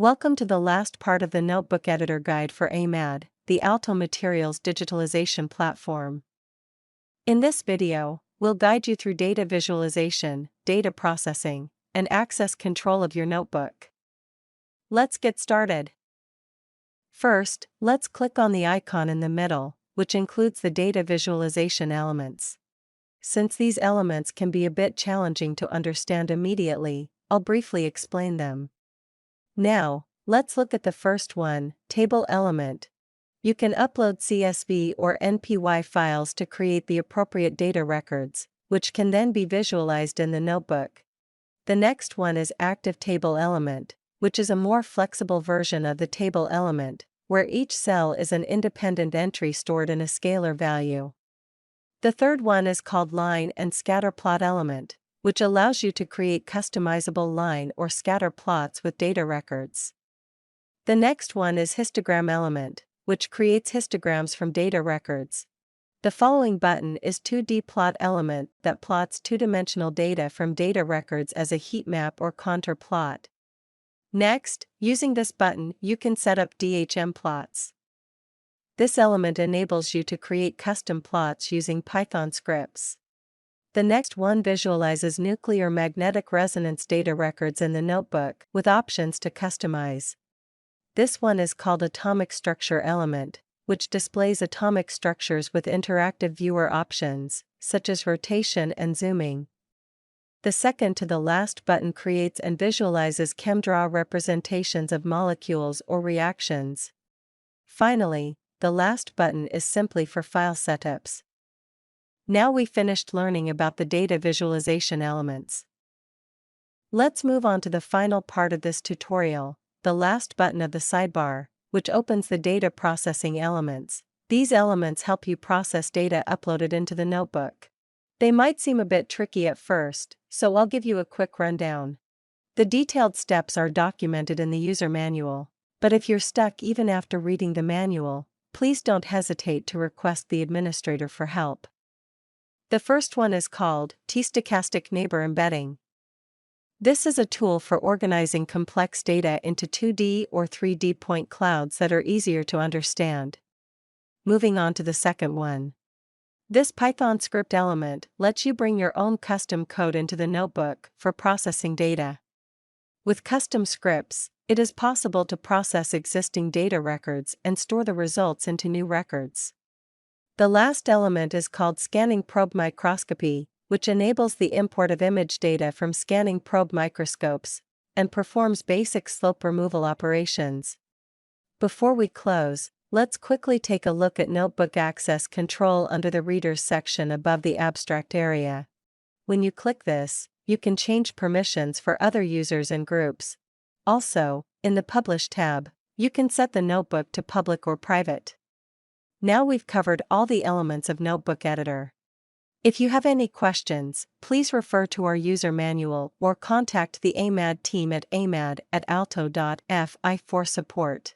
Welcome to the last part of the Notebook Editor Guide for AMAD, the Alto Materials digitalization platform. In this video, we'll guide you through data visualization, data processing, and access control of your notebook. Let's get started. First, let's click on the icon in the middle, which includes the data visualization elements. Since these elements can be a bit challenging to understand immediately, I'll briefly explain them. Now, let's look at the first one, Table Element. You can upload CSV or NPY files to create the appropriate data records, which can then be visualized in the notebook. The next one is Active Table Element, which is a more flexible version of the table element, where each cell is an independent entry stored in a scalar value. The third one is called Line and Scatter Plot Element, which allows you to create customizable line or scatter plots with data records. The next one is Histogram Element, which creates histograms from data records. The following button is 2D Plot Element that plots two-dimensional data from data records as a heat map or contour plot. Next, using this button, you can set up DHM plots. This element enables you to create custom plots using Python scripts. The next one visualizes nuclear magnetic resonance data records in the notebook with options to customize. This one is called Atomic Structure Element, which displays atomic structures with interactive viewer options, such as rotation and zooming. The second to the last button creates and visualizes ChemDraw representations of molecules or reactions. Finally, the last button is simply for file setups. Now we finished learning about the data visualization elements. Let's move on to the final part of this tutorial, the last button of the sidebar, which opens the data processing elements. These elements help you process data uploaded into the notebook. They might seem a bit tricky at first, so I'll give you a quick rundown. The detailed steps are documented in the user manual, but if you're stuck even after reading the manual, please don't hesitate to request the administrator for help. The first one is called T-Stochastic Neighbor Embedding. This is a tool for organizing complex data into 2D or 3D point clouds that are easier to understand. Moving on to the second one. This Python script element lets you bring your own custom code into the notebook for processing data. With custom scripts, it is possible to process existing data records and store the results into new records. The last element is called Scanning Probe Microscopy, which enables the import of image data from scanning probe microscopes and performs basic slope removal operations. Before we close, let's quickly take a look at Notebook Access Control under the Readers section above the Abstract area. When you click this, you can change permissions for other users and groups. Also, in the Publish tab, you can set the notebook to public or private. Now we've covered all the elements of Notebook Editor. If you have any questions, please refer to our user manual or contact the AMAD team at amad@alto.fi for support.